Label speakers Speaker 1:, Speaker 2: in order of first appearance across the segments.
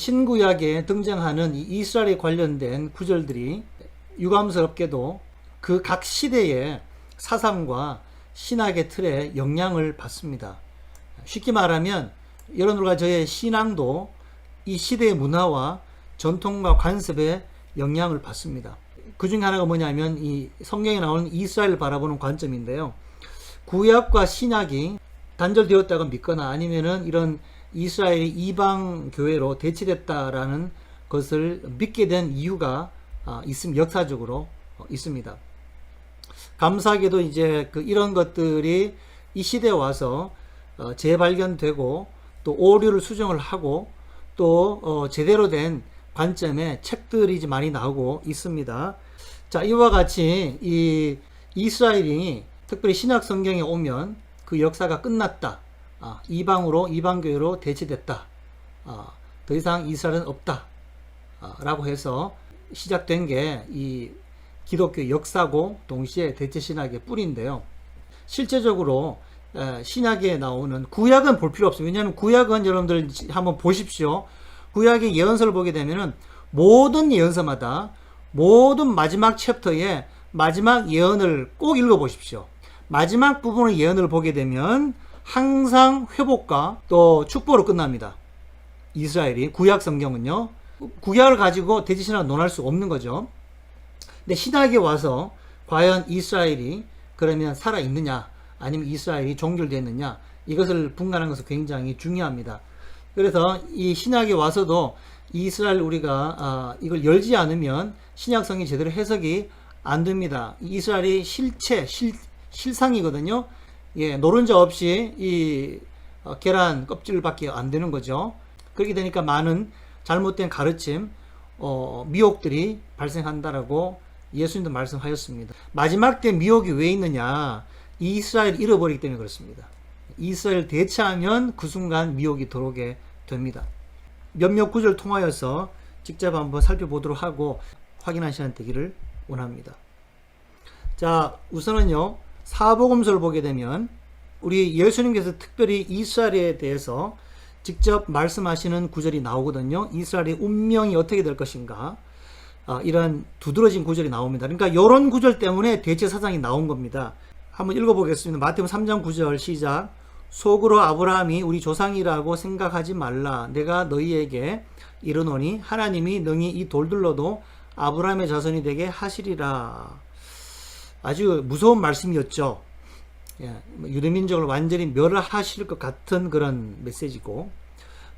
Speaker 1: 신구약에 등장하는 이 이스라엘에 관련된 구절들이 유감스럽게도 그 각 시대의 사상과 신학의 틀에 영향을 받습니다. 쉽게 말하면 여러분들과 저의 신앙도 이 시대의 문화와 전통과 관습에 영향을 받습니다. 그 중에 하나가 뭐냐면 이 성경에 나오는 이스라엘을 바라보는 관점인데요. 구약과 신약이 단절되었다고 믿거나 아니면은 이런 이스라엘이 이방 교회로 대치됐다라는 것을 믿게 된 이유가 역사적으로 있습니다. 감사하게도 이제 이런 것들이 이 시대에 와서 재발견되고 또 오류를 수정을 하고 또 제대로 된 관점의 책들이 이제 많이 나오고 있습니다. 자, 이와 같이 이 이스라엘이 특별히 신약 성경에 오면 그 역사가 끝났다. 이방교회로 대치됐다. 더 이상 이스라엘은 없다. 라고 해서 시작된 게 이 기독교 역사고 동시에 대체신학의 뿌리인데요. 실제적으로 신약에 나오는 구약은 볼 필요 없어요. 왜냐하면 구약은 여러분들 한번 보십시오. 구약의 예언서를 보게 되면은 모든 예언서마다 모든 마지막 챕터에 마지막 예언을 꼭 읽어보십시오. 마지막 부분의 예언을 보게 되면 항상 회복과 또 축복으로 끝납니다. 이스라엘이 구약 성경은요. 구약을 가지고 대지신학을 논할 수 없는 거죠. 근데 신약에 와서 과연 이스라엘이 그러면 살아있느냐 아니면 이스라엘이 종결됐느냐 이것을 분간하는 것은 굉장히 중요합니다. 그래서 이 신약에 와서도 이스라엘 우리가 이걸 열지 않으면 신약성이 제대로 해석이 안 됩니다. 이스라엘이 실상이거든요. 예, 노른자 없이 이 계란 껍질밖에 안 되는 거죠. 그렇게 되니까 많은 잘못된 가르침, 미혹들이 발생한다라고 예수님도 말씀하셨습니다. 마지막 때 미혹이 왜 있느냐? 이스라엘 잃어버리기 때문에 그렇습니다. 이스라엘 대체하면 그 순간 미혹이 들어오게 됩니다. 몇몇 구절 통하여서 직접 한번 살펴보도록 하고 확인하는 시간 되기를 원합니다. 자, 우선은요. 사복음서를 보게 되면 우리 예수님께서 특별히 이스라엘에 대해서 직접 말씀하시는 구절이 나오거든요. 이스라엘의 운명이 어떻게 될 것인가 이런 두드러진 구절이 나옵니다. 그러니까 이런 구절 때문에 대체 사상이 나온 겁니다. 한번 읽어보겠습니다. 마태복음 3장 9절 시작. 속으로 아브라함이 우리 조상이라고 생각하지 말라. 내가 너희에게 이르노니 하나님이 능히 이 돌들로도 아브라함의 자손이 되게 하시리라. 아주 무서운 말씀이었죠. 유대민족을 완전히 멸하실 것 같은 그런 메시지고,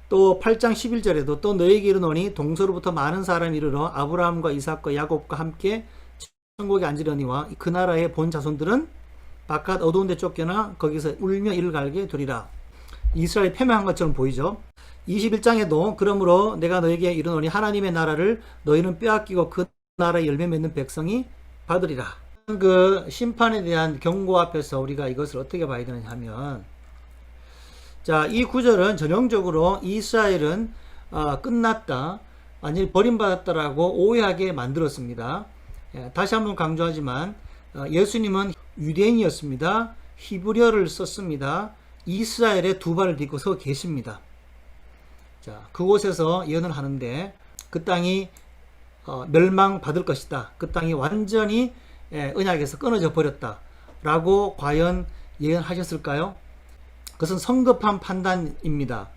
Speaker 1: 또 8장 11절에도 또 너에게 이르노니 동서로부터 많은 사람이 이르러 아브라함과 이삭과 야곱과 함께 천국에 앉으려니와 그 나라의 본 자손들은 바깥 어두운 데 쫓겨나 거기서 울며 이를 갈게 되리라. 이스라엘 패망한 것처럼 보이죠. 21장에도 그러므로 내가 너에게 이르노니 하나님의 나라를 너희는 빼앗기고 그 나라의 열매 맺는 백성이 받으리라. 그 심판에 대한 경고 앞에서 우리가 이것을 어떻게 봐야 되느냐 하면, 자, 이 구절은 전형적으로 이스라엘은 끝났다, 완전히 버림받았다라고 오해하게 만들었습니다. 다시 한번 강조하지만 예수님은 유대인이었습니다. 히브리어를 썼습니다. 이스라엘에 두 발을 딛고 서 계십니다. 자, 그곳에서 예언을 하는데 그 땅이 멸망받을 것이다. 그 땅이 완전히 언약에서 끊어져 버렸다 라고 과연 예언하셨을까요? 그것은 성급한 판단입니다.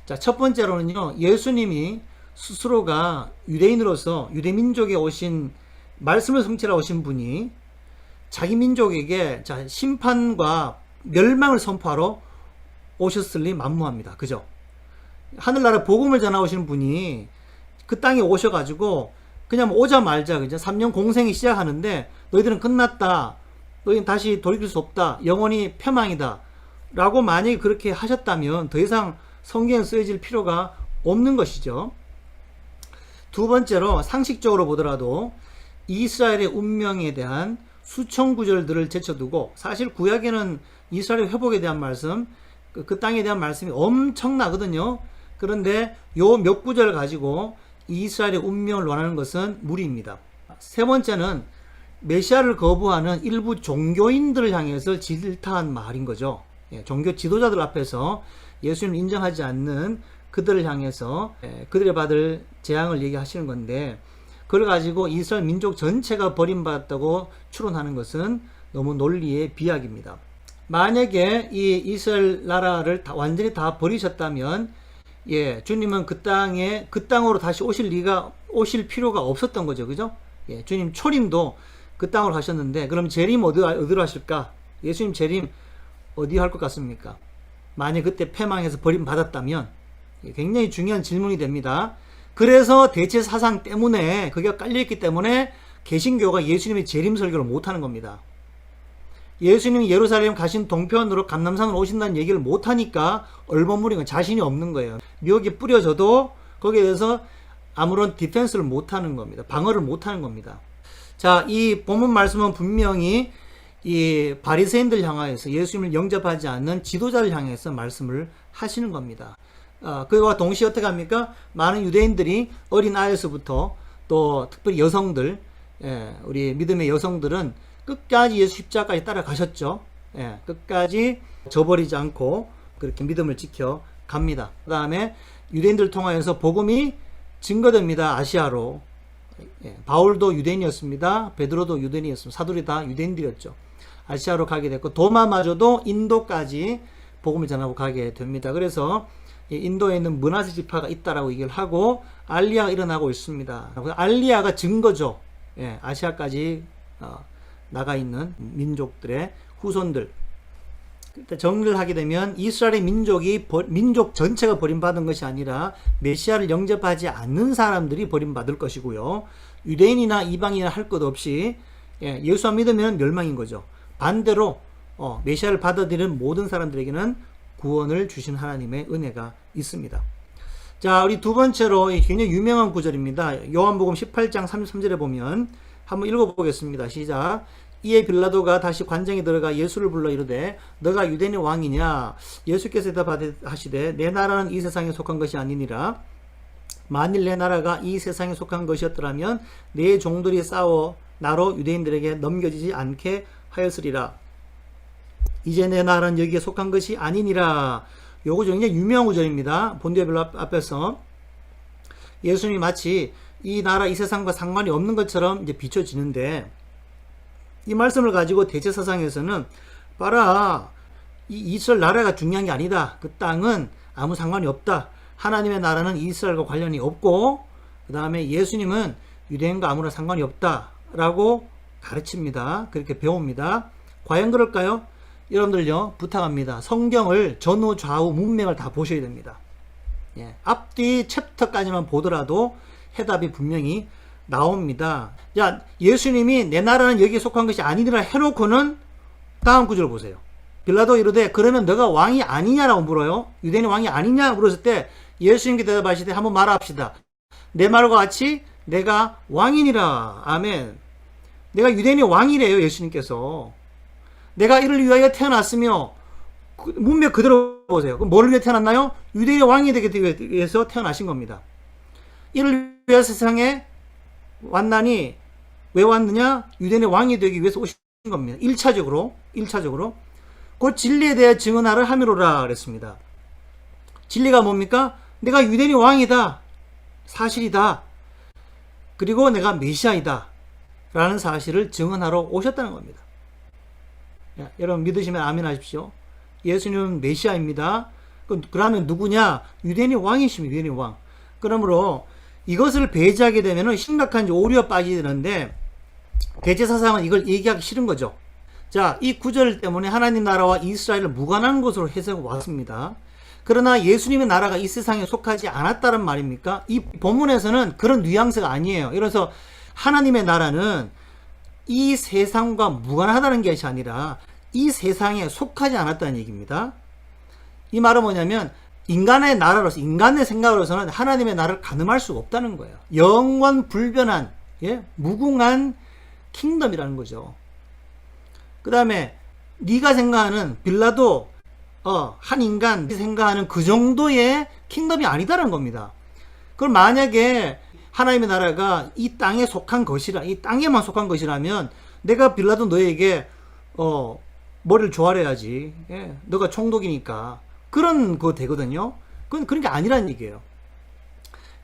Speaker 1: 자, 첫 번째로는요, 예수님이 스스로가 유대인으로서 유대민족에 오신 말씀을 성취하러 오신 분이 자기 민족에게 심판과 멸망을 선포하러 오셨을리 만무합니다. 그죠? 하늘나라 복음을 전하오시는 분이 그 땅에 오셔가지고 그냥 오자말자 그죠? 3년 공생이 시작하는데 너희들은 끝났다. 너희는 다시 돌이킬 수 없다. 영원히 패망이다. 라고 만약에 그렇게 하셨다면 더 이상 성경에 쓰여질 필요가 없는 것이죠. 두 번째로 상식적으로 보더라도 이스라엘의 운명에 대한 수천 구절들을 제쳐두고, 사실 구약에는 이스라엘 회복에 대한 말씀, 그 땅에 대한 말씀이 엄청나거든요. 그런데 요 몇 구절을 가지고 이스라엘의 운명을 논하는 것은 무리입니다. 세 번째는 메시아를 거부하는 일부 종교인들을 향해서 질타한 말인 거죠. 종교 지도자들 앞에서 예수님을 인정하지 않는 그들을 향해서 그들이 받을 재앙을 얘기하시는 건데, 그걸 가지고 이스라엘 민족 전체가 버림받았다고 추론하는 것은 너무 논리의 비약입니다. 만약에 이 이스라엘 나라를 완전히 다 버리셨다면, 주님은 그 땅으로 다시 오실 필요가 없었던 거죠. 그죠? 주님 초림도 그 땅으로 하셨는데, 그럼 재림 어디로 하실까? 예수님 재림 어디 할 것 같습니까? 만약 그때 패망해서 버림받았다면, 굉장히 중요한 질문이 됩니다. 그래서 대체 사상 때문에, 그게 깔려있기 때문에 개신교가 예수님의 재림 설교를 못하는 겁니다. 예수님이 예루살렘 가신 동편으로 감람산으로 오신다는 얘기를 못하니까 얼버무린 건 자신이 없는 거예요. 미혹이 뿌려져도 거기에 대해서 아무런 디펜스를 못하는 겁니다. 방어를 못하는 겁니다. 자, 이 본문 말씀은 분명히 이 바리새인들 향하여서, 예수님을 영접하지 않는 지도자를 향해서 말씀을 하시는 겁니다. 그와 동시에 어떻게 합니까? 많은 유대인들이 어린 아이에서부터 또 특별히 여성들, 우리 믿음의 여성들은 끝까지 예수 십자가까지 따라가셨죠. 끝까지 저버리지 않고 그렇게 믿음을 지켜 갑니다. 그 다음에 유대인들 통하여서 복음이 증거됩니다. 아시아로. 바울도 유대인이었습니다. 베드로도 유대인이었습니다. 사도들이 다 유대인들이었죠. 아시아로 가게 됐고, 도마마저도 인도까지 복음을 전하고 가게 됩니다. 그래서 인도에 있는 므낫세 지파가 있다라고 얘기를 하고, 알리아가 일어나고 있습니다. 알리아가 증거죠. 아시아까지 나가 있는 민족들의 후손들. 정리를 하게 되면 이스라엘의 민족 전체가 버림받은 것이 아니라 메시아를 영접하지 않는 사람들이 버림받을 것이고요. 유대인이나 이방인이나 할 것 없이 예수 안 믿으면 멸망인 거죠. 반대로 메시아를 받아들이는 모든 사람들에게는 구원을 주신 하나님의 은혜가 있습니다. 자, 우리 두 번째로 굉장히 유명한 구절입니다. 요한복음 18장 33절에 보면 한번 읽어보겠습니다. 시작. 이에 빌라도가 다시 관장에 들어가 예수를 불러 이르되 너가 유대인의 왕이냐? 예수께서 대답하시되 내 나라는 이 세상에 속한 것이 아니니라. 만일 내 나라가 이 세상에 속한 것이었더라면 내 종들이 싸워 나로 유대인들에게 넘겨지지 않게 하였으리라. 이제 내 나라는 여기에 속한 것이 아니니라. 요거 굉장히 유명한 구절입니다. 본디아벨로 앞에서 예수님이 마치 이 나라 이 세상과 상관이 없는 것처럼 이제 비춰지는데, 이 말씀을 가지고 대제사상에서는 봐라, 이 이스라엘 나라가 중요한 게 아니다. 그 땅은 아무 상관이 없다. 하나님의 나라는 이스라엘과 관련이 없고, 그 다음에 예수님은 유대인과 아무런 상관이 없다 라고 가르칩니다. 그렇게 배웁니다. 과연 그럴까요? 여러분들요, 부탁합니다. 성경을 전후 좌우 문맥을 다 보셔야 됩니다. 앞뒤 챕터까지만 보더라도 해답이 분명히 나옵니다. 자, 예수님이 내 나라는 여기에 속한 것이 아니니라 해놓고는 다음 구절 보세요. 빌라도 이르되 그러면 너가 왕이 아니냐라고 물어요. 유대인의 왕이 아니냐 물었을 때 예수님께 대답하시되 한번 말합시다. 내 말과 같이 내가 왕이니라. 아멘. 내가 유대인의 왕이래요. 예수님께서. 내가 이를 위하여 태어났으며, 문맥 그대로 보세요. 그럼 뭘 위해 태어났나요? 유대인의 왕이 되기 위해서 태어나신 겁니다. 이를 위해서 세상에 왔나니 왜 왔느냐? 유대인의 왕이 되기 위해서 오신 겁니다. 1차적으로 곧 진리에 대해 증언하를 함이로라 그랬습니다. 진리가 뭡니까? 내가 유대인의 왕이다. 사실이다. 그리고 내가 메시아이다. 라는 사실을 증언하러 오셨다는 겁니다. 여러분 믿으시면 아멘 하십시오. 예수님은 메시아입니다. 그러면 누구냐? 유대인의 왕이십니다. 유대인의 왕. 그러므로 이것을 배제하게 되면 심각한 오류에 빠지는데, 대제사상은 이걸 얘기하기 싫은 거죠. 자, 이 구절 때문에 하나님 나라와 이스라엘을 무관한 것으로 해석해 왔습니다. 그러나 예수님의 나라가 이 세상에 속하지 않았다는 말입니까? 이 본문에서는 그런 뉘앙스가 아니에요. 그래서 하나님의 나라는 이 세상과 무관하다는 것이 아니라 이 세상에 속하지 않았다는 얘기입니다. 이 말은 뭐냐면 인간의 나라로서, 인간의 생각으로서는 하나님의 나라를 가늠할 수가 없다는 거예요. 영원 불변한, 무궁한 킹덤이라는 거죠. 그 다음에 네가 생각하는 빌라도, 한 인간 생각하는 그 정도의 킹덤이 아니다라는 겁니다. 그럼 만약에 하나님의 나라가 이 땅에 속한 것이라, 이 땅에만 속한 것이라면 내가 빌라도 너에게 머리를 조아려야지. 너가 총독이니까. 그런 거 되거든요. 그건 그런 게 아니라는 얘기예요.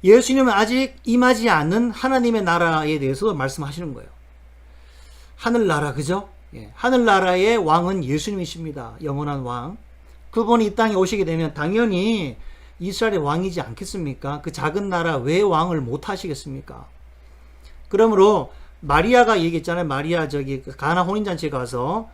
Speaker 1: 예수님은 아직 임하지 않는 하나님의 나라에 대해서 말씀하시는 거예요. 하늘나라, 그죠? 예, 하늘나라의 왕은 예수님이십니다. 영원한 왕. 그분이 이 땅에 오시게 되면 당연히 이스라엘의 왕이지 않겠습니까? 그 작은 나라 왜 왕을 못 하시겠습니까? 그러므로 마리아가 얘기했잖아요. 마리아 가나 혼인잔치에 가서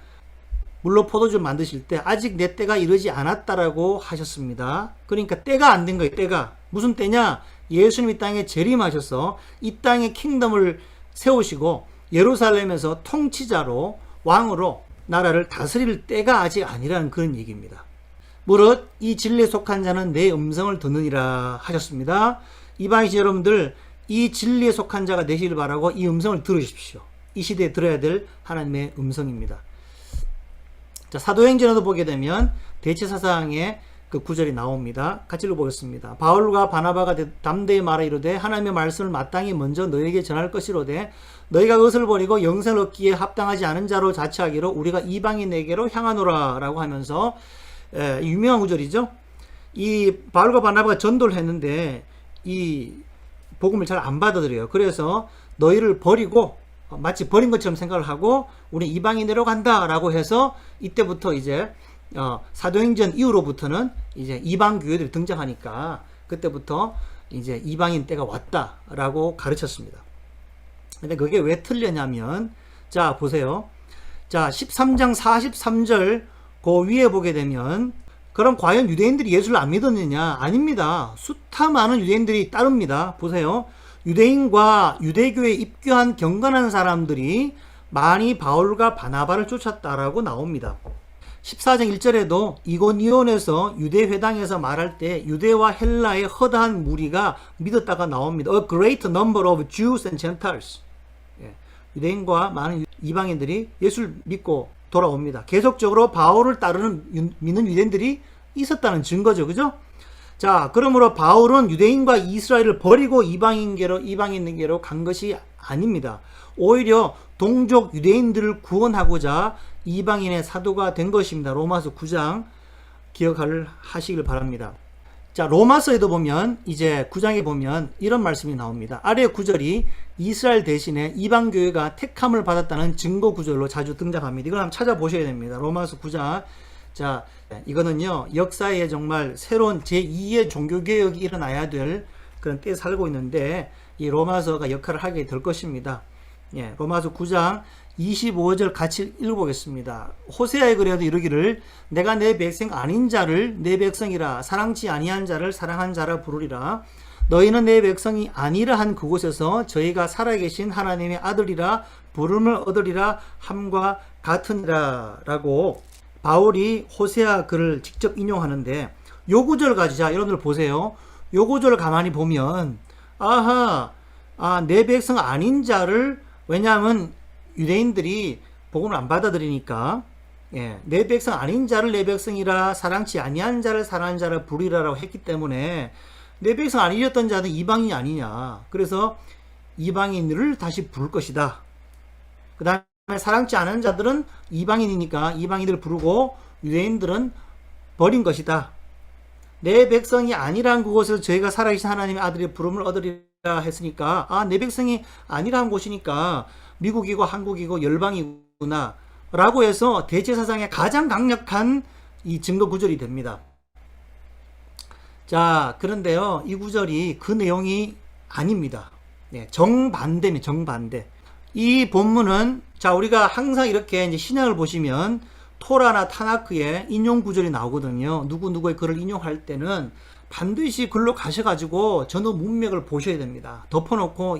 Speaker 1: 물로 포도주 만드실 때 아직 내 때가 이르지 않았다라고 하셨습니다. 그러니까 때가 안 된 거예요. 때가. 무슨 때냐? 예수님이 땅에 재림하셔서 이 땅에 킹덤을 세우시고 예루살렘에서 통치자로 왕으로 나라를 다스릴 때가 아직 아니라는 그런 얘기입니다. 무릇 이 진리에 속한 자는 내 음성을 듣느니라 하셨습니다. 이방인 여러분들, 이 진리에 속한 자가 되시길 바라고 이 음성을 들으십시오. 이 시대에 들어야 될 하나님의 음성입니다. 자, 사도행전에도 보게 되면 대체사상의 그 구절이 나옵니다. 같이 읽어보겠습니다. 바울과 바나바가 담대히 말하 이르되 하나님의 말씀을 마땅히 먼저 너에게 전할 것이로되 너희가 그것을 버리고 영생을 얻기에 합당하지 않은 자로 자처하기로 우리가 이방인에게로 향하노라 라고 하면서 유명한 구절이죠. 이 바울과 바나바가 전도를 했는데 이 복음을 잘 안 받아들여요. 그래서 너희를 버리고 마치 버린 것처럼 생각을 하고 우리 이방인으로 간다 라고 해서 이때부터 이제 사도행전 이후로부터는 이제 이방 교회들이 등장하니까 그때부터 이제 이방인 때가 왔다라고 가르쳤습니다. 근데 그게 왜 틀렸냐면, 자 보세요. 자 13장 43절 그 위에 보게 되면, 그럼 과연 유대인들이 예수를 안 믿었느냐? 아닙니다. 숱하 많은 유대인들이 따릅니다. 보세요. 유대인과 유대교에 입교한 경건한 사람들이 많이 바울과 바나바를 쫓았다라고 나옵니다. 14장 1절에도 이고니온에서 유대회당에서 말할 때 유대와 헬라의 허다한 무리가 믿었다가 나옵니다. A great number of Jews and Gentiles. 유대인과 많은 이방인들이 예수를 믿고 돌아옵니다. 계속적으로 바울을 믿는 유대인들이 있었다는 증거죠. 그죠? 자, 그러므로 바울은 유대인과 이스라엘을 버리고 이방인에게로 간 것이 아닙니다. 오히려 동족 유대인들을 구원하고자 이방인의 사도가 된 것입니다. 로마서 9장 기억하시길 바랍니다. 자, 로마서에도 보면 이제 9장에 보면 이런 말씀이 나옵니다. 아래 구절이 이스라엘 대신에 이방 교회가 택함을 받았다는 증거 구절로 자주 등장합니다. 이걸 한번 찾아보셔야 됩니다. 로마서 9장. 자, 이거는요, 역사에 정말 새로운 제2의 종교개혁이 일어나야 될 그런 때에 살고 있는데, 이 로마서가 역할을 하게 될 것입니다. 예, 로마서 9장 25절 같이 읽어보겠습니다. 호세아에 그래도 이르기를 내가 내 백성 아닌 자를 내 백성이라 사랑치 아니한 자를 사랑한 자라 부르리라. 너희는 내 백성이 아니라 한 그곳에서 저희가 살아계신 하나님의 아들이라 부름을 얻으리라 함과 같으니라 라고 바울이 호세아 글을 직접 인용하는데, 요 구절 가지고, 자 여러분들 보세요. 요 구절을 가만히 보면 내 백성 아닌 자를, 왜냐하면 유대인들이 복음을 안 받아들이니까, 내 백성 아닌 자를 내 백성이라 사랑치 아니한 자를 사랑한 자라 부르리라라고 했기 때문에 내 백성 아니었던 자는 이방인이 아니냐. 그래서 이방인을 다시 부를 것이다. 그 다음에 사랑치 않은 자들은 이방인이니까 이방인들을 부르고 유대인들은 버린 것이다. 내 백성이 아니란 그곳에서 저희가 살아계신 하나님의 아들의 부름을 얻으리라 했으니까, 내 백성이 아니란 곳이니까 미국이고 한국이고 열방이구나 라고 해서 대제사상의 가장 강력한 이 증거 구절이 됩니다. 자, 그런데요, 이 구절이 그 내용이 아닙니다. 정반대입니다. 정반대. 이 본문은, 자, 우리가 항상 이렇게 이제 신약을 보시면 토라나 타나크에 인용 구절이 나오거든요. 누구의 글을 인용할 때는 반드시 글로 가셔가지고 전후 문맥을 보셔야 됩니다. 덮어놓고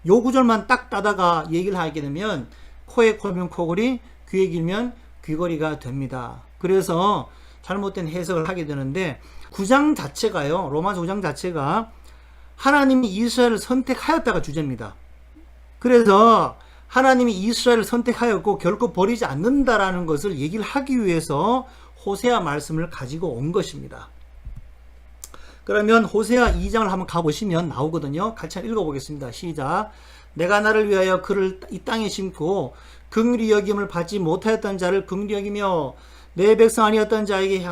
Speaker 1: 요 구절만 딱 따다가 얘기를 하게 되면 코에 코면 코골이, 귀에 길면 귀걸이가 됩니다. 그래서 잘못된 해석을 하게 되는데, 9장 자체가요, 로마서 9장 자체가 하나님이 이스라엘을 선택하였다가 주제입니다. 그래서 하나님이 이스라엘을 선택하였고 결코 버리지 않는다라는 것을 얘기를 하기 위해서 호세아 말씀을 가지고 온 것입니다. 그러면 호세아 2장을 한번 가보시면 나오거든요. 같이 읽어보겠습니다. 시작. 내가 나를 위하여 그를 이 땅에 심고 긍휼히 여김을 받지 못하였던 자를 긍휼히 여기며 내 백성 아니었던 자에게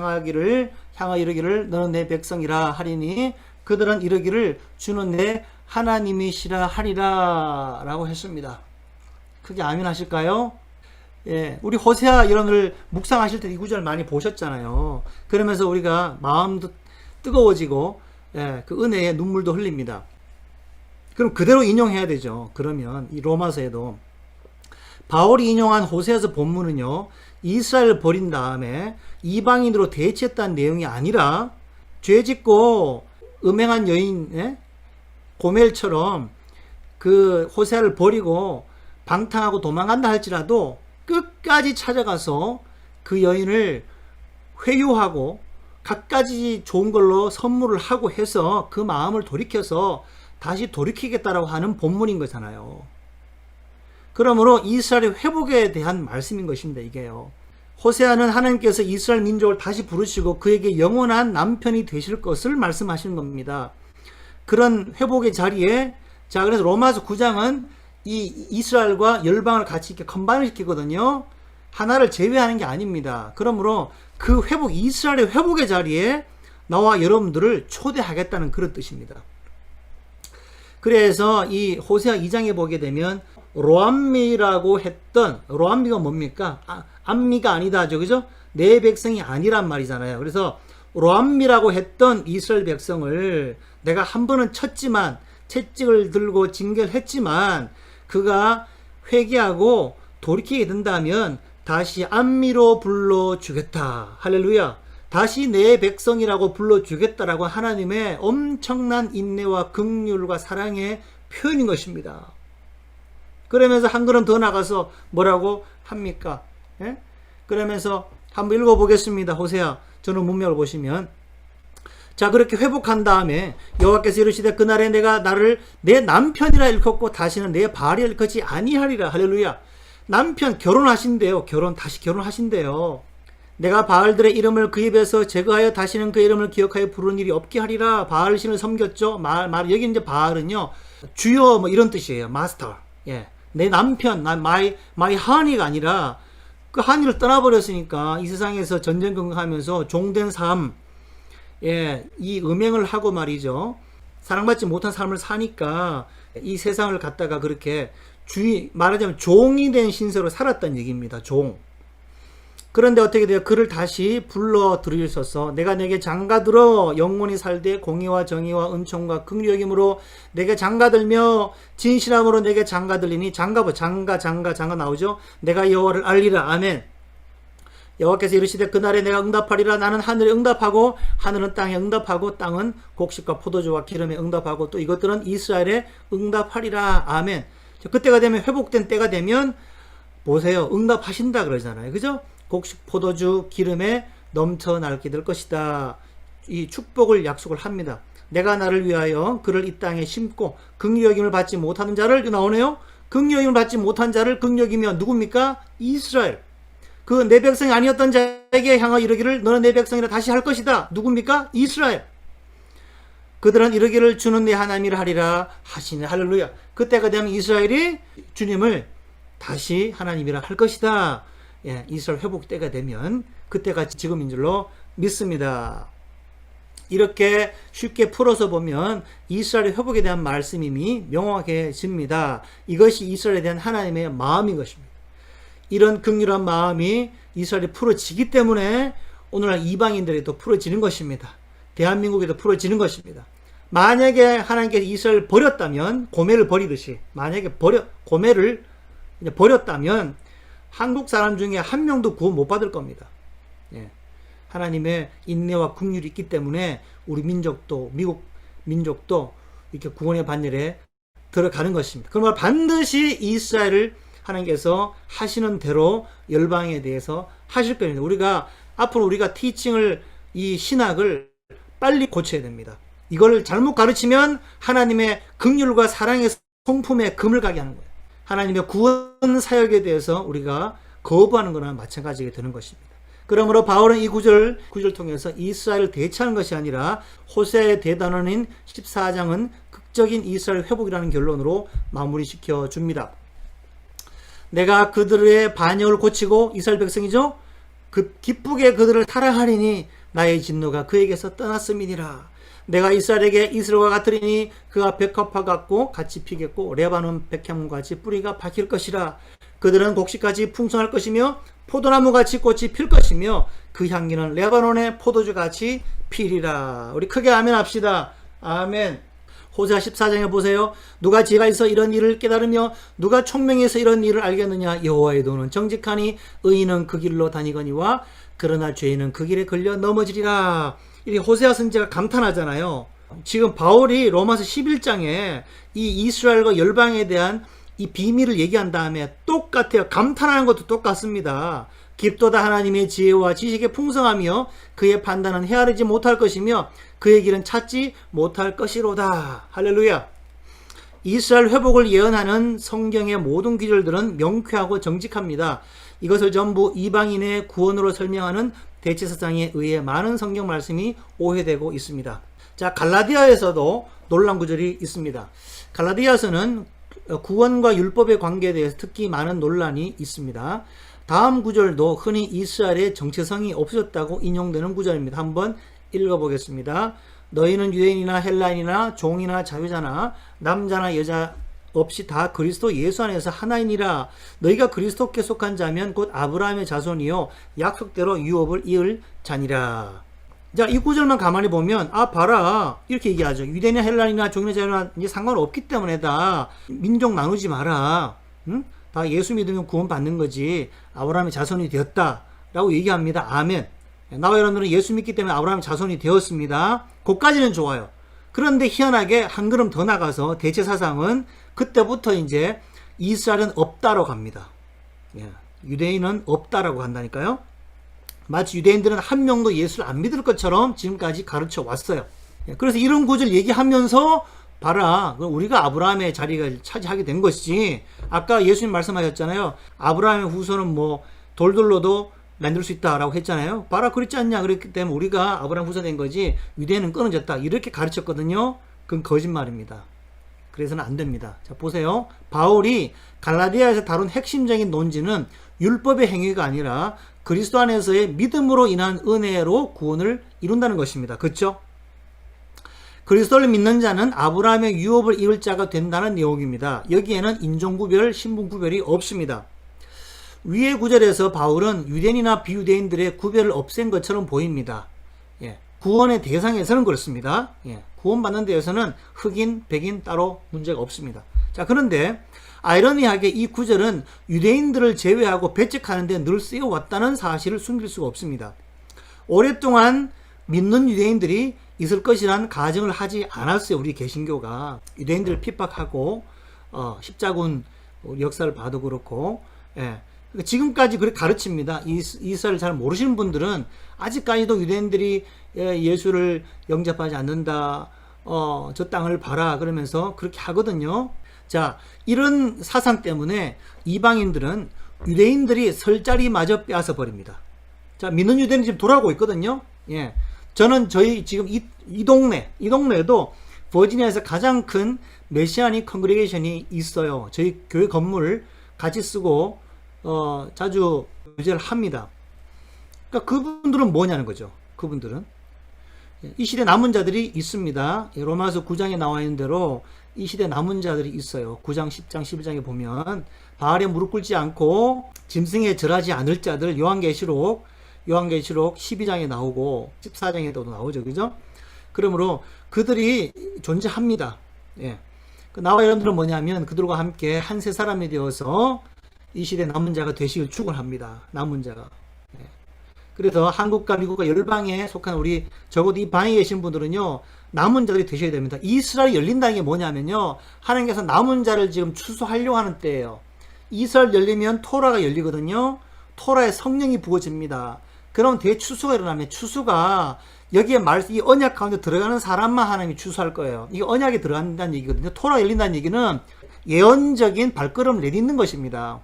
Speaker 1: 향하 이르기를 너는 내 백성이라 하리니 그들은 이르기를 주는 내 하나님이시라 하리라 라고 했습니다. 크게 아멘 하실까요? 예, 우리 호세아 이런을 묵상하실 때 이 구절 많이 보셨잖아요. 그러면서 우리가 마음도 뜨거워지고 예, 그 은혜에 눈물도 흘립니다. 그럼 그대로 인용해야 되죠. 그러면 이 로마서에도 바울이 인용한 호세아서 본문은요, 이스라엘을 버린 다음에 이방인으로 대체했다는 내용이 아니라 죄짓고 음행한 여인 예? 고멜처럼 그 호세아를 버리고 방탕하고 도망간다 할지라도 끝까지 찾아가서 그 여인을 회유하고 갖가지 좋은 걸로 선물을 하고 해서 그 마음을 돌이켜서 다시 돌이키겠다라고 하는 본문인 거잖아요. 그러므로 이스라엘의 회복에 대한 말씀인 것입니다. 이게요. 호세아는 하나님께서 이스라엘 민족을 다시 부르시고 그에게 영원한 남편이 되실 것을 말씀하시는 겁니다. 그런 회복의 자리에 자 그래서 로마서 9장은 이 이스라엘과 열방을 같이 이렇게 컨바인을 시키거든요. 하나를 제외하는 게 아닙니다. 그러므로 그 회복, 이스라엘의 회복의 자리에 나와 여러분들을 초대하겠다는 그런 뜻입니다. 그래서 이 호세아 2장에 보게 되면 로암미라고 했던, 로암미가 뭡니까? 암미가 아니다죠. 그죠? 내 백성이 아니란 말이잖아요. 그래서 로암미라고 했던 이스라엘 백성을 내가 한 번은 쳤지만, 채찍을 들고 징계를 했지만, 그가 회개하고 돌이키게 된다면 다시 암미로 불러주겠다. 할렐루야. 다시 내 백성이라고 불러주겠다라고 하나님의 엄청난 인내와 긍휼과 사랑의 표현인 것입니다. 그러면서 한 걸음 더 나가서 뭐라고 합니까? 예? 그러면서 한번 읽어보겠습니다. 호세아 저는 문맥을 보시면 자 그렇게 회복한 다음에 여호와께서 이르시되 그날에 내가 나를 내 남편이라 일컫고 다시는 내 바알이라 일컫지 아니하리라. 할렐루야. 남편 결혼하신대요. 다시 결혼하신대요. 내가 바알들의 이름을 그 입에서 제거하여 다시는 그 이름을 기억하여 부르는 일이 없게 하리라. 바알신을 섬겼죠. 여기 이제 바알은요 주여 뭐 이런 뜻이에요. 마스터. 예. 내 남편, my honey가 아니라 그 honey를 떠나버렸으니까 이 세상에서 전전긍긍하면서 종된 삶, 예, 이 음행을 하고 말이죠. 사랑받지 못한 삶을 사니까 이 세상을 갖다가 그렇게 말하자면 종이 된 신세로 살았다는 얘기입니다. 종. 그런데 어떻게 돼요? 그를 다시 불러 들이셔서 내가 내게 장가들어 영원히 살되 공의와 정의와 은총과 긍휼함으로 내게 장가들며 진실함으로 내게 장가들리니 장가 나오죠? 내가 여호와를 알리라. 아멘. 여호와께서 이르시되 그날에 내가 응답하리라. 나는 하늘에 응답하고 하늘은 땅에 응답하고 땅은 곡식과 포도주와 기름에 응답하고 또 이것들은 이스라엘에 응답하리라. 아멘. 그때가 되면 회복된 때가 되면 보세요. 응답하신다 그러잖아요. 그죠? 곡식 포도주 기름에 넘쳐날게 될 것이다. 이 축복을 약속을 합니다. 내가 나를 위하여 그를 이 땅에 심고 긍휼히 여김을 받지 못하는 자를 나오네요. 긍휼히 여김을 받지 못한 자를 긍휼히 여기면 누굽니까? 이스라엘. 그 내 백성이 아니었던 자에게 향하여 이르기를 너는 내 백성이라 다시 할 것이다. 누굽니까? 이스라엘. 그들은 이르기를 주는 내 하나님이라 하리라 하시네. 할렐루야. 그때가 되면 이스라엘이 주님을 다시 하나님이라 할 것이다. 예, 이스라엘 회복 때가 되면 그때가 지금인 줄로 믿습니다. 이렇게 쉽게 풀어서 보면 이스라엘의 회복에 대한 말씀이 명확해집니다. 이것이 이스라엘에 대한 하나님의 마음인 것입니다. 이런 긍휼한 마음이 이스라엘이 풀어지기 때문에 오늘날 이방인들에도 풀어지는 것입니다. 대한민국에도 풀어지는 것입니다. 만약에 하나님께서 이스라엘을 버렸다면 고멜을 버리듯이 만약에 고멜을 버렸다면 한국 사람 중에 한 명도 구원 못 받을 겁니다. 예. 하나님의 인내와 긍휼이 있기 때문에 우리 민족도 미국 민족도 이렇게 구원의 반열에 들어가는 것입니다. 그러면 반드시 이스라엘을 하나님께서 하시는 대로 열방에 대해서 하실 겁니다. 앞으로 우리가 티칭을 이 신학을 빨리 고쳐야 됩니다. 이걸 잘못 가르치면 하나님의 긍휼과 사랑의 성품에 금을 가게 하는 거예요. 하나님의 구원 사역에 대해서 우리가 거부하는 거나 마찬가지가 되는 것입니다. 그러므로 바울은 이 구절을 통해서 이스라엘을 대체하는 것이 아니라 호세아의 대단원인 14장은 극적인 이스라엘 회복이라는 결론으로 마무리시켜 줍니다. 내가 그들의 반역을 고치고 이스라엘 백성이죠. 기쁘게 그들을 타락하리니 나의 진노가 그에게서 떠났음이니라. 내가 이스라엘에게 이스라엘과 같으리니 그가 백합화 같고 같이 피겠고 레바논 백향문같이 뿌리가 박힐 것이라. 그들은 곡식같이 풍성할 것이며 포도나무같이 꽃이 필 것이며 그 향기는 레바논의 포도주같이 피리라. 우리 크게 아멘 합시다. 아멘. 호세아 14장에 보세요. 누가 지혜가 있어 이런 일을 깨달으며 누가 총명히 해서 이런 일을 알겠느냐. 여호와의 도는 정직하니 의인은 그 길로 다니거니와 그러나 죄인은 그 길에 걸려 넘어지리라. 이 호세아 선지자가 감탄하잖아요. 지금 바울이 로마서 11장에 이 이스라엘과 열방에 대한 이 비밀을 얘기한 다음에 똑같아요. 감탄하는 것도 똑같습니다. 깊도다 하나님의 지혜와 지식의 풍성하며 그의 판단은 헤아리지 못할 것이며 그의 길은 찾지 못할 것이로다. 할렐루야. 이스라엘 회복을 예언하는 성경의 모든 기절들은 명쾌하고 정직합니다. 이것을 전부 이방인의 구원으로 설명하는 대체사상에 의해 많은 성경 말씀이 오해되고 있습니다. 자, 갈라디아에서도 논란 구절이 있습니다. 갈라디아서는 구원과 율법의 관계에 대해서 특히 많은 논란이 있습니다. 다음 구절도 흔히 이스라엘의 정체성이 없어졌다고 인용되는 구절입니다. 한번 읽어보겠습니다. 너희는 유대인이나 헬라인이나 종이나 자유자나 남자나 여자 없이 다 그리스도 예수 안에서 하나이니라. 너희가 그리스도께 속한 자면 곧 아브라함의 자손이요 약속대로 유업을 이을 자니라. 자, 이 구절만 가만히 보면 봐라 이렇게 얘기하죠. 유대인이나 헬라인이나 종이나 자유나 이제 상관없기 때문에 다 민족 나누지 마라. 응? 다 예수 믿으면 구원 받는 거지. 아브라함의 자손이 되었다 라고 얘기합니다. 아멘. 나와 여러분들은 예수 믿기 때문에 아브라함의 자손이 되었습니다. 그까지는 좋아요. 그런데 희한하게 한 걸음 더 나가서 대체 사상은 그때부터 이제 이스라엘은 없다로 갑니다. 유대인은 없다라고 한다니까요. 마치 유대인들은 한 명도 예수를 안 믿을 것처럼 지금까지 가르쳐 왔어요. 그래서 이런 구절 얘기하면서 봐라, 우리가 아브라함의 자리를 차지하게 된 것이지. 아까 예수님 말씀하셨잖아요. 아브라함의 후손은 뭐 돌들로도 만들 수 있다라고 했잖아요. 봐라, 그렇지 않냐. 그렇기 때문에 우리가 아브라함 후손 된 거지 유대인은 끊어졌다 이렇게 가르쳤거든요. 그건 거짓말입니다. 그래서는 안 됩니다. 자, 보세요. 바울이 갈라디아에서 다룬 핵심적인 논지는 율법의 행위가 아니라 그리스도 안에서의 믿음으로 인한 은혜로 구원을 이룬다는 것입니다. 그렇죠? 그리스도를 믿는 자는 아브라함의 유업을 이을 자가 된다는 내용입니다. 여기에는 인종구별, 신분구별이 없습니다. 위의 구절에서 바울은 유대인이나 비유대인들의 구별을 없앤 것처럼 보입니다. 구원의 대상에서는 그렇습니다. 구원받는 데에서는 흑인, 백인 따로 문제가 없습니다. 자, 그런데 아이러니하게 이 구절은 유대인들을 제외하고 배척하는 데 늘 쓰여왔다는 사실을 숨길 수가 없습니다. 오랫동안 믿는 유대인들이 있을 것이란 가정을 하지 않았어요. 우리 개신교가 유대인들을 핍박하고 십자군 역사를 봐도 그렇고 지금까지 그렇게 가르칩니다. 이스라엘을 잘 모르시는 분들은 아직까지도 유대인들이 예수를 영접하지 않는다. 저 땅을 봐라 그러면서 그렇게 하거든요. 자, 이런 사상 때문에 이방인들은 유대인들이 설 자리마저 빼앗아 버립니다. 자, 믿는 유대인이 지금 돌아오고 있거든요. 저는 저희 지금 이 동네에도 버지니아에서 가장 큰 메시아닉 컨그레게이션이 있어요. 저희 교회 건물 같이 쓰고 자주 유지를 합니다. 그러니까 그분들은 뭐냐는 거죠. 그분들은 이 시대 남은 자들이 있습니다. 로마서 9장에 나와 있는 대로 이 시대 남은 자들이 있어요. 9장, 10장, 11장에 보면 바알에 무릎 꿇지 않고 짐승에 절하지 않을 자들 요한계시록 12장에 나오고 14장에도 나오죠. 그죠? 그러므로 그들이 존재합니다. 나와 여러분들은 뭐냐면 그들과 함께 한 세 사람이 되어서 이 시대 남은 자가 되시길 축원합니다. 남은 자가. 그래서 한국과 미국과 열방에 속한 우리 적어도 이 방에 계신 분들은요 남은 자들이 되셔야 됩니다. 이스라엘이 열린다는 게 뭐냐면요 하나님께서 남은 자를 지금 추수하려고 하는 때예요. 이스라엘 열리면 토라가 열리거든요. 토라에 성령이 부어집니다. 그럼 대추수가 일어나면 추수가 여기에 이 언약 가운데 들어가는 사람만 하나님이 추수할 거예요. 이게 언약에 들어간다는 얘기거든요. 토라가 열린다는 얘기는 예언적인 발걸음을 내딛는 것입니다.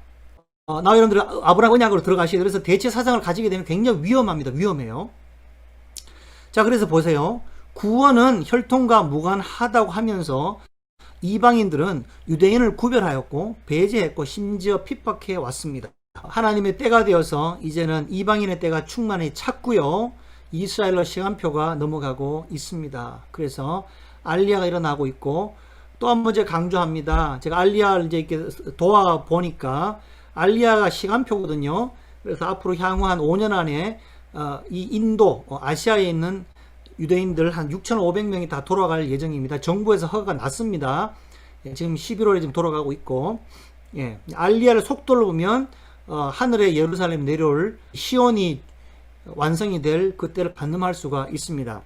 Speaker 1: 나와 여러분들 아브라함 언약으로 들어가시게 그래서 대체 사상을 가지게 되면 굉장히 위험합니다. 위험해요. 자, 그래서 보세요. 구원은 혈통과 무관하다고 하면서 이방인들은 유대인을 구별하였고 배제했고 심지어 핍박해 왔습니다. 하나님의 때가 되어서 이제는 이방인의 때가 충만히 찼고요. 이스라엘로 시간표가 넘어가고 있습니다. 그래서 알리야가 일어나고 있고, 또 한 번 제가 강조합니다. 제가 알리야를 이제 이렇게 도와 보니까 알리야가 시간표거든요. 그래서 앞으로 향후 한 5년 안에 이 인도, 아시아에 있는 유대인들 한 6,500명이 다 돌아갈 예정입니다. 정부에서 허가가 났습니다. 예, 지금 11월에 지금 돌아가고 있고, 예, 알리야를 속도를 보면 하늘에 예루살렘 내려올 시온이 완성이 될 그때를 가늠할 수가 있습니다.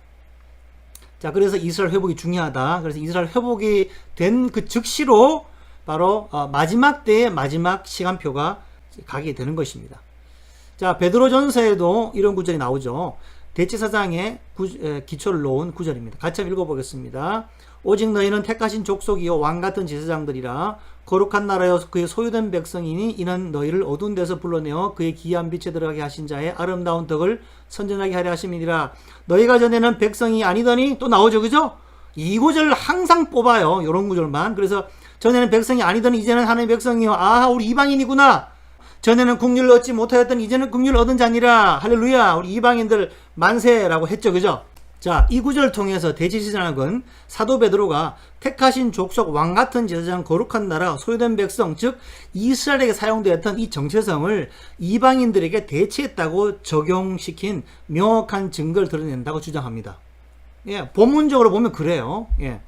Speaker 1: 자, 그래서 이스라엘 회복이 중요하다. 그래서 이스라엘 회복이 된 그 즉시로 바로 마지막 때의 마지막 시간표가 가게 되는 것입니다. 자, 베드로전서에도 이런 구절이 나오죠. 대제사장의 기초를 놓은 구절입니다. 같이 한번 읽어보겠습니다. 오직 너희는 택하신 족속이요 왕같은 제사장들이라 거룩한 나라여 그의 소유된 백성이니 이는 너희를 어두운 데서 불러내어 그의 기이한 빛에 들어가게 하신 자의 아름다운 덕을 선전하게 하려 하심이니라. 너희가 전에는 백성이 아니더니, 또 나오죠, 그죠? 이 구절을 항상 뽑아요, 요런 구절만. 그래서 전에는 백성이 아니더니 이제는 하나님의 백성이요, 아 우리 이방인이구나. 전에는 국률을 얻지 못하였더니 이제는 국률을 얻은 자니라. 할렐루야, 우리 이방인들 만세라고 했죠, 그죠? 자, 이 구절을 통해서 대제사장은 사도 베드로가 택하신 족속 왕같은 제사장 거룩한 나라 소유된 백성, 즉 이스라엘에게 사용되었던 이 정체성을 이방인들에게 대체했다고 적용시킨 명확한 증거를 드러낸다고 주장합니다. 예, 본문적으로 보면 그래요. 예.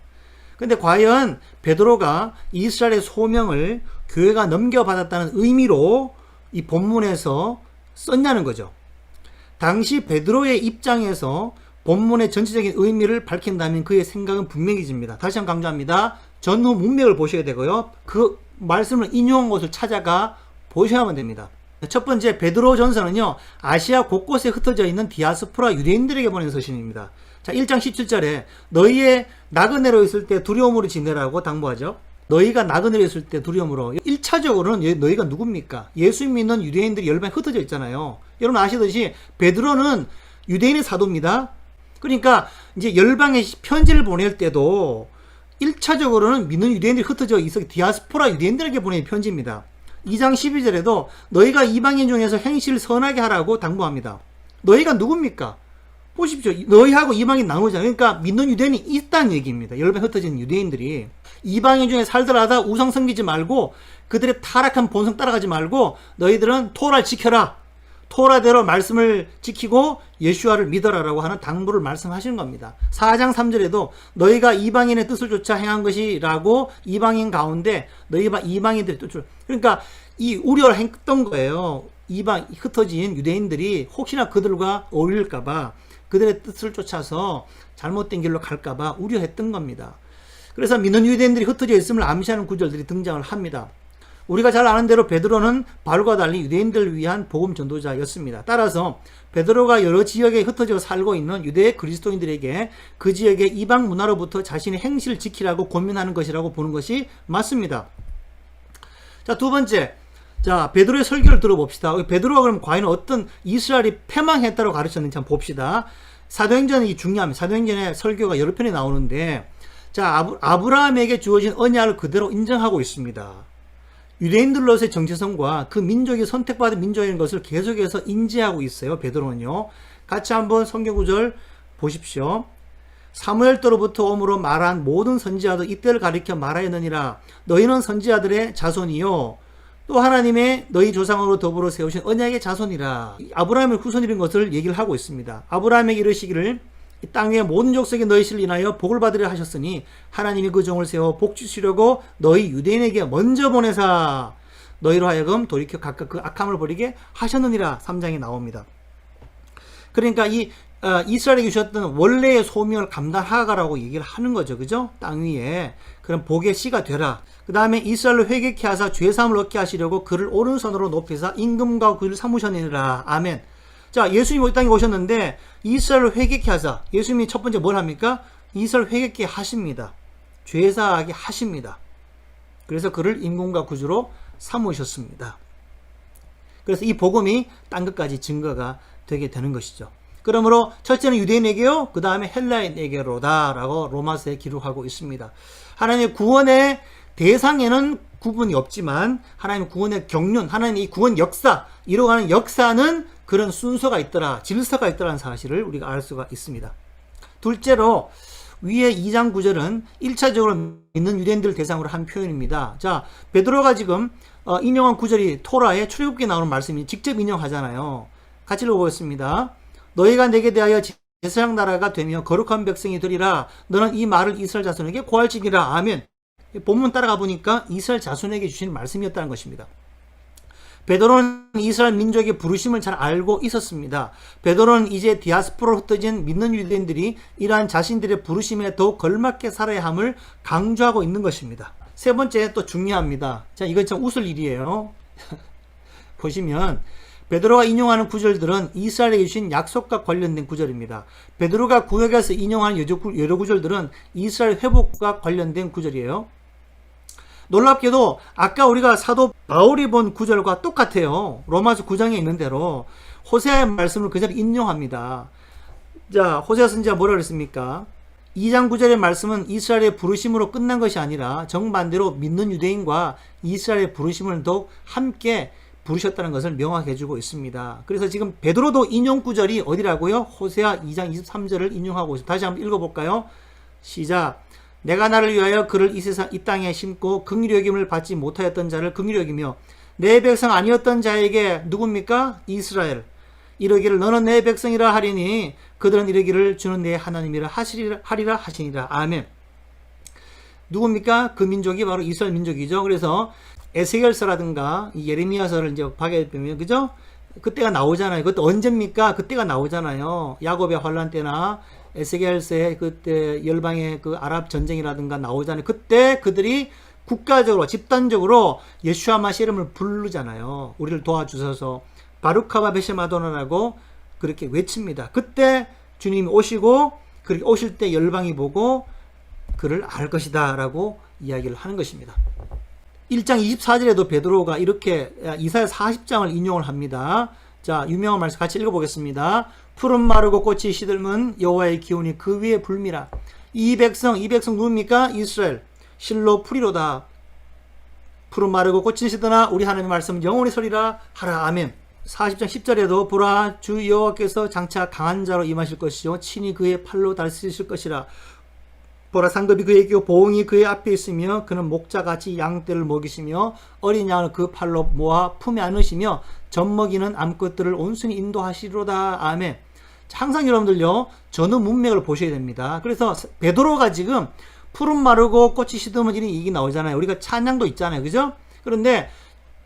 Speaker 1: 근데 과연 베드로가 이스라엘의 소명을 교회가 넘겨받았다는 의미로 이 본문에서 썼냐는 거죠. 당시 베드로의 입장에서 본문의 전체적인 의미를 밝힌다면 그의 생각은 분명해집니다. 다시 한번 강조합니다. 전후 문맥을 보셔야 되고요. 그 말씀을 인용한 곳을 찾아가 보셔야만 됩니다. 첫 번째, 베드로 전서는요, 아시아 곳곳에 흩어져 있는 디아스포라 유대인들에게 보낸 서신입니다. 자, 1장 17절에 너희의 나그네로 있을 때 두려움으로 지내라고 당부하죠. 너희가 나그네로 있을 때 두려움으로. 1차적으로는 너희가 누굽니까? 예수 믿는 유대인들이 열방에 흩어져 있잖아요. 여러분 아시듯이 베드로는 유대인의 사도입니다. 그러니까 이제 열방에 편지를 보낼 때도 1차적으로는 믿는 유대인들이 흩어져 있어 디아스포라 유대인들에게 보낸 편지입니다. 2장 12절에도 너희가 이방인 중에서 행실을 선하게 하라고 당부합니다. 너희가 누굽니까? 보십시오. 너희하고 이방인 나누잖아요. 그러니까 믿는 유대인이 있다는 얘기입니다. 열방에 흩어진 유대인들이. 이방인 중에 살더라다 우상 섬기지 말고 그들의 타락한 본성 따라가지 말고 너희들은 토라를 지켜라. 토라대로 말씀을 지키고 예수와를 믿어라라고 하는 당부를 말씀하시는 겁니다. 4장 3절에도 너희가 이방인의 뜻을 쫓아 행한 것이라고 이방인 가운데 너희가 이방인들의 뜻을, 그러니까 이 우려를 했던 거예요. 흩어진 유대인들이 혹시나 그들과 어울릴까봐, 그들의 뜻을 쫓아서 잘못된 길로 갈까봐 우려했던 겁니다. 그래서 믿는 유대인들이 흩어져 있음을 암시하는 구절들이 등장을 합니다. 우리가 잘 아는 대로 베드로는 바울과 달리 유대인들을 위한 복음 전도자였습니다. 따라서 베드로가 여러 지역에 흩어져 살고 있는 유대 그리스도인들에게 그 지역의 이방 문화로부터 자신의 행실을 지키라고 고민하는 것이라고 보는 것이 맞습니다. 자, 두 번째, 자, 베드로의 설교를 들어봅시다. 베드로가 그럼 과연 어떤 이스라엘이 패망했다고 가르쳤는지 한번 봅시다. 사도행전이 중요합니다. 사도행전의 설교가 여러 편이 나오는데, 자, 아브라함에게 주어진 언약을 그대로 인정하고 있습니다. 유대인들로서의 정체성과 그 민족이 선택받은 민족인 것을 계속해서 인지하고 있어요. 베드로는요. 같이 한번 성경 구절 보십시오. 사무엘 때로부터 오므로 말한 모든 선지자도 이때를 가리켜 말하였느니라. 너희는 선지자들의 자손이요 또 하나님의 너희 조상으로 더불어 세우신 언약의 자손이라. 아브라함의 후손이라는 것을 얘기를 하고 있습니다. 아브라함에게 이르시기를 이 땅 위의 모든 족속이 너희 씨를 인하여 복을 받으려 하셨으니 하나님이 그 종을 세워 복 주시려고 너희 유대인에게 먼저 보내사 너희로 하여금 돌이켜 각각 그 악함을 버리게 하셨느니라. 3장에 나옵니다. 그러니까 이 이스라엘에게 주셨던 원래의 소명을 감당하라고 얘기를 하는 거죠. 그죠? 땅 위에 그런 복의 씨가 되라. 그 다음에 이스라엘을 회개케 하사 죄사함을 얻게 하시려고 그를 오른손으로 높이사 임금과 그를 삼으셨느니라. 아멘. 자, 예수님이 이 땅에 오셨는데 이스라엘을 회개케 하사, 예수님이 첫 번째 뭘 합니까? 이스라엘 회개케 하십니다. 죄사하게 하십니다. 그래서 그를 임금과 구주로 삼으셨습니다. 그래서 이 복음이 땅 끝까지 증거가 되게 되는 것이죠. 그러므로 첫째는 유대인에게요, 그 다음에 헬라인에게로다 라고 로마서에 기록하고 있습니다. 하나님의 구원의 대상에는 구분이 없지만 하나님의 구원의 경륜, 하나님의 이 구원 역사, 이루어가는 역사는 그런 순서가 있더라, 질서가 있더라는 사실을 우리가 알 수가 있습니다. 둘째로 위의 2장 9절은 1차적으로 믿는 유대인들을 대상으로 한 표현입니다. 자, 베드로가 지금 인용한 구절이 토라의 출애굽기에 나오는 말씀이 직접 인용하잖아요. 같이 읽어보겠습니다. 너희가 내게 대하여 제사장 나라가 되며 거룩한 백성이 되리라. 너는 이 말을 이스라엘 자손에게 고할지니라. 아멘. 본문 따라가 보니까 이스라엘 자손에게 주신 말씀이었다는 것입니다. 베드로는 이스라엘 민족의 부르심을 잘 알고 있었습니다. 베드로는 이제 디아스포라로 흩어진 믿는 유대인들이 이러한 자신들의 부르심에 더욱 걸맞게 살아야 함을 강조하고 있는 것입니다. 세 번째 또 중요합니다. 자, 이건 참 웃을 일이에요. 보시면 베드로가 인용하는 구절들은 이스라엘에게 주신 약속과 관련된 구절입니다. 베드로가 구약에서 인용하는 여러 구절들은 이스라엘 회복과 관련된 구절이에요. 놀랍게도 아까 우리가 사도 바울이 본 구절과 똑같아요. 로마서 9장에 있는 대로 호세아의 말씀을 그대로 인용합니다. 자, 호세아 선지자가 뭐라 그랬습니까? 2장 9절의 말씀은 이스라엘의 부르심으로 끝난 것이 아니라 정반대로 믿는 유대인과 이스라엘의 부르심을 더욱 함께 부르셨다는 것을 명확히 해주고 있습니다. 그래서 지금 베드로도 인용 구절이 어디라고요? 호세아 2장 23절을 인용하고 있습니다. 다시 한번 읽어볼까요? 시작. 내가 나를 위하여 그를 이 땅에 심고 긍휼히 여김을 받지 못하였던 자를 긍휼히 여기며 내 백성 아니었던 자에게 누굽니까? 이스라엘. 이르기를 너는 내 백성이라 하리니 그들은 이르기를 주는 내 하나님이라 하리라 하시니라. 아멘. 누굽니까? 그 민족이 바로 이스라엘 민족이죠. 그래서 에스겔서라든가 예레미야서를 이제 보게 되면 그죠? 그때가 나오잖아요. 그때 언제입니까? 그때가 나오잖아요. 야곱의 환란 때나 에스겔서에 그때 열방의 그 아랍 전쟁이라든가 나오잖아요. 그때 그들이 국가적으로 집단적으로 예수와 마시 이름을 부르잖아요. 우리를 도와주셔서 바루카바 베시마도나라고 그렇게 외칩니다. 그때 주님이 오시고 그렇게 오실 때 열방이 보고 그를 알 것이다 라고 이야기를 하는 것입니다. 1장 24절에도 베드로가 이렇게 이사야 40장을 인용을 합니다. 자, 유명한 말씀 같이 읽어보겠습니다. 푸른 마르고 꽃이 시들면 여호와의 기운이 그 위에 불미라. 이 백성 누굽니까? 이스라엘. 실로 풀이로다. 푸른 마르고 꽃이 시드나 우리 하나님의 말씀 영원히 서리라 하라. 아멘. 40장 10절에도 보라 주 여호와께서 장차 강한 자로 임하실 것이요 친히 그의 팔로 다스리실 것이라. 보라 상급이 그에게 있고 보응이 그의 앞에 있으며 그는 목자같이 양떼를 먹이시며 어린 양을 그 팔로 모아 품에 안으시며 젖먹이는 암컷들을 온순히 인도하시리로다. 아멘. 항상 여러분들요 전후 문맥을 보셔야 됩니다. 그래서 베드로가 지금 푸른 마르고 꽃이 시드면 이게 나오잖아요. 우리가 찬양도 있잖아요. 그죠? 그런데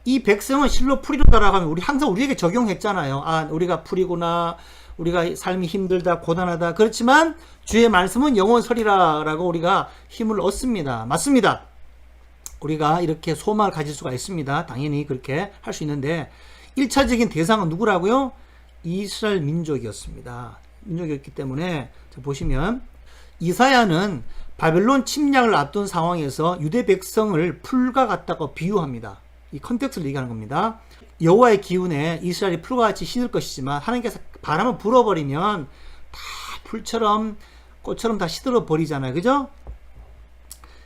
Speaker 1: 이 백성은 실로 풀이로다라고 하면 우리 항상 우리에게 적용했잖아요. 아, 우리가 풀이구나. 우리가 삶이 힘들다, 고단하다. 그렇지만 주의 말씀은 영원서리라 라고 우리가 힘을 얻습니다. 맞습니다. 우리가 이렇게 소망을 가질 수가 있습니다. 당연히 그렇게 할 수 있는데 1차적인 대상은 누구라고요? 이스라엘 민족이었습니다. 민족이었기 때문에 보시면 이사야는 바벨론 침략을 앞둔 상황에서 유대 백성을 풀과 같다고 비유합니다. 이 컨텍스트를 얘기하는 겁니다. 여호와의 기운에 이스라엘이 풀과 같이 시들 것이지만 하나님께서 바람을 불어버리면 다 풀처럼 꽃처럼 다 시들어 버리잖아요. 그죠?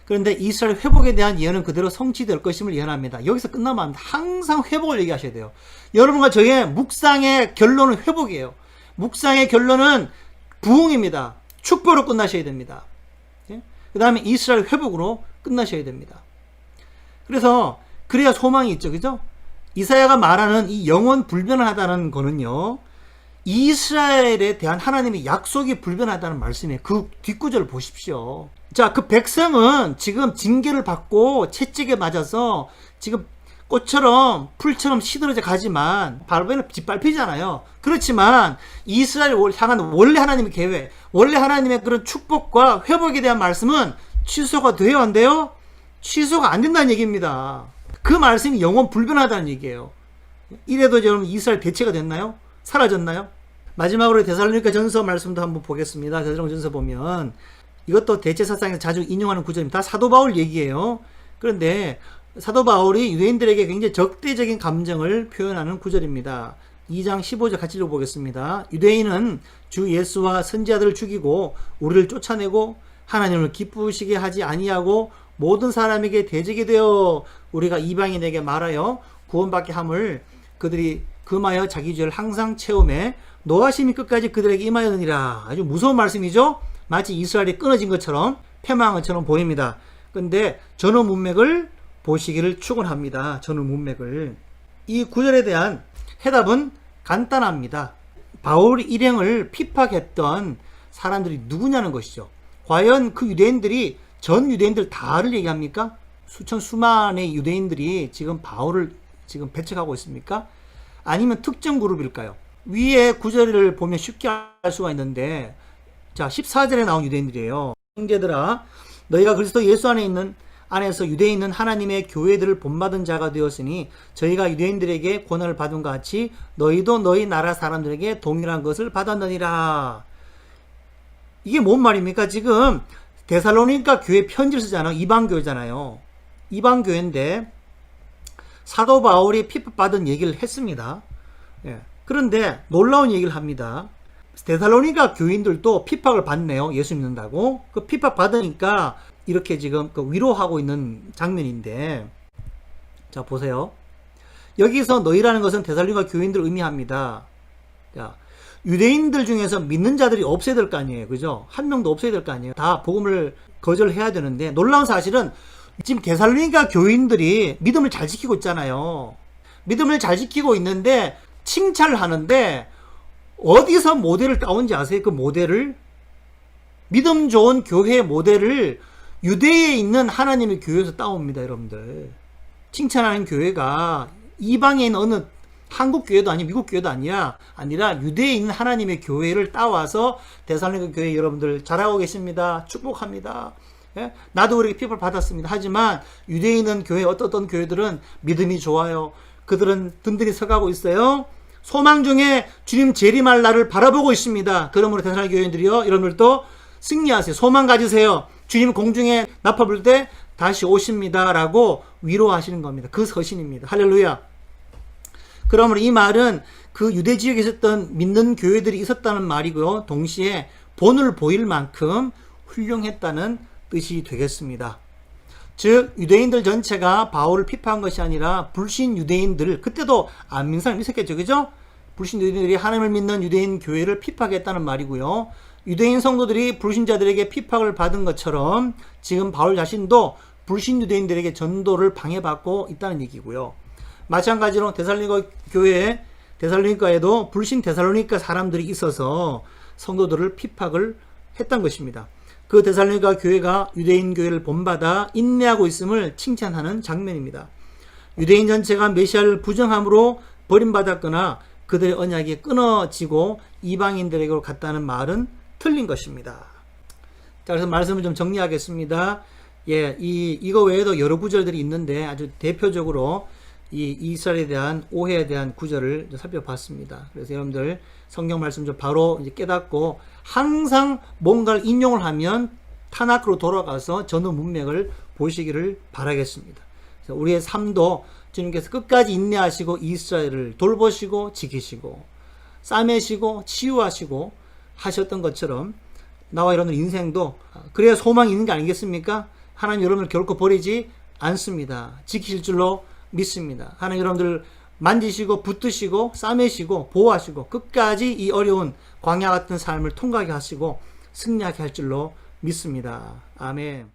Speaker 1: 그런데 이스라엘 회복에 대한 예언은 그대로 성취될 것임을 예언합니다. 여기서 끝나면 안 돼. 항상 회복을 얘기하셔야 돼요. 여러분과 저의 묵상의 결론은 회복이에요. 묵상의 결론은 부흥입니다. 축복으로 끝나셔야 됩니다. 그 다음에 이스라엘 회복으로 끝나셔야 됩니다. 그래서 그래야 소망이 있죠. 그죠? 이사야가 말하는 이 영원 불변하다는 거는요, 이스라엘에 대한 하나님의 약속이 불변하다는 말씀이에요. 그 뒷구절을 보십시오. 자, 그 백성은 지금 징계를 받고 채찍에 맞아서 지금 꽃처럼 풀처럼 시들어져 가지만 바로는 짓밟히잖아요. 그렇지만 이스라엘을 향한 원래 하나님의 계획, 원래 하나님의 그런 축복과 회복에 대한 말씀은 취소가 돼요, 안 돼요? 취소가 안 된다는 얘기입니다. 그 말씀이 영원 불변하다는 얘기예요. 이래도 여러분 이스라엘 대체가 됐나요? 사라졌나요? 마지막으로 데살로니가 전서 말씀도 한번 보겠습니다. 데살로니가 전서 보면 이것도 대체 사상에서 자주 인용하는 구절입니다. 다 사도 바울 얘기예요. 그런데 사도 바울이 유대인들에게 굉장히 적대적인 감정을 표현하는 구절입니다. 2장 15절 같이 읽어보겠습니다. 유대인은 주 예수와 선지자들을 죽이고 우리를 쫓아내고 하나님을 기쁘시게 하지 아니하고 모든 사람에게 대적이 되어 우리가 이방인에게 말하여 구원받게 함을 그들이 금하여 자기 죄를 항상 채움에 노하심이 끝까지 그들에게 임하였느니라. 아주 무서운 말씀이죠. 마치 이스라엘이 끊어진 것처럼 패망한 것처럼 보입니다. 근데 전후 문맥을 보시기를 축원합니다. 전후 문맥을. 이 구절에 대한 해답은 간단합니다. 바울 일행을 핍박했던 사람들이 누구냐는 것이죠. 과연 그 유대인들이 전 유대인들 다를 얘기합니까? 수만의 유대인들이 지금 바울을 지금 배척하고 있습니까? 아니면 특정 그룹일까요? 위에 구절을 보면 쉽게 알 수가 있는데, 자, 14절에 나온 유대인들이에요. 형제들아, 너희가 그리스도 예수 안에서 유대에 있는 하나님의 교회들을 본받은 자가 되었으니 저희가 유대인들에게 고난을 받은 것 같이 너희도 너희 나라 사람들에게 동일한 것을 받았느니라. 이게 뭔 말입니까? 지금 데살로니가 교회 편지를 쓰잖아요. 이방교회잖아요. 이방교회인데 사도 바울이 핍박받은 얘기를 했습니다. 예. 그런데 놀라운 얘기를 합니다. 데살로니가 교인들도 핍박을 받네요. 예수 믿는다고. 그 핍박 받으니까 이렇게 지금 위로하고 있는 장면인데, 자 보세요. 여기서 너희라는 것은 데살로니가 교인들을 의미합니다. 자, 유대인들 중에서 믿는 자들이 없어야 될 거 아니에요. 그죠? 한 명도 없어야 될 거 아니에요. 다 복음을 거절해야 되는데, 놀라운 사실은 지금 데살로니가 교인들이 믿음을 잘 지키고 있잖아요. 믿음을 잘 지키고 있는데 칭찬을 하는데 어디서 모델을 따온지 아세요? 그 모델을? 믿음 좋은 교회 모델을 유대에 있는 하나님의 교회에서 따옵니다, 여러분들. 칭찬하는 교회가 이방에 있는 어느 한국 교회도 아니고 미국 교회도 아니라 유대에 있는 하나님의 교회를 따와서 데살로니가 교회 여러분들 잘하고 계십니다. 축복합니다. 예? 나도 그렇게 핍박을 받았습니다. 하지만 유대에 있는 교회 어떤 교회들은 믿음이 좋아요. 그들은 든든히 서가고 있어요. 소망 중에 주님 재림할 날을 바라보고 있습니다. 그러므로 데살로니가 교회인들이요, 여러분들도 승리하세요. 소망 가지세요. 주님 공중에 나팔 불 때 다시 오십니다. 라고 위로하시는 겁니다. 그 서신입니다. 할렐루야. 그러므로 이 말은 그 유대 지역에 있었던 믿는 교회들이 있었다는 말이고요. 동시에 본을 보일 만큼 훌륭했다는 뜻이 되겠습니다. 즉 유대인들 전체가 바울을 핍박한 것이 아니라 불신 유대인들, 그때도 안 믿는 사람이 있었겠죠. 그죠? 불신 유대인들이 하나님을 믿는 유대인 교회를 핍박했다는 말이고요. 유대인 성도들이 불신자들에게 핍박을 받은 것처럼 지금 바울 자신도 불신 유대인들에게 전도를 방해받고 있다는 얘기고요. 마찬가지로 데살로니가 교회, 데살로니가에도 불신 데살로니가 사람들이 있어서 성도들을 핍박을 했던 것입니다. 그 데살로니가 교회가 유대인 교회를 본받아 인내하고 있음을 칭찬하는 장면입니다. 유대인 전체가 메시아를 부정함으로 버림받았거나 그들의 언약이 끊어지고 이방인들에게로 갔다는 말은 틀린 것입니다. 자, 그래서 말씀을 좀 정리하겠습니다. 예, 이거 외에도 여러 구절들이 있는데 아주 대표적으로 이 이스라엘에 대한 오해에 대한 구절을 살펴봤습니다. 그래서 여러분들 성경 말씀 좀 바로 이제 깨닫고 항상 뭔가를 인용을 하면 타나크로 돌아가서 전후 문맥을 보시기를 바라겠습니다. 그래서 우리의 삶도 주님께서 끝까지 인내하시고 이스라엘을 돌보시고 지키시고 싸매시고 치유하시고 하셨던 것처럼 나와 여러분들 인생도 그래야 소망이 있는 게 아니겠습니까? 하나님 여러분을 결코 버리지 않습니다. 지키실 줄로 믿습니다. 하나님 여러분들 만지시고 붙드시고 싸매시고 보호하시고 끝까지 이 어려운 광야 같은 삶을 통과하게 하시고 승리하게 할 줄로 믿습니다. 아멘.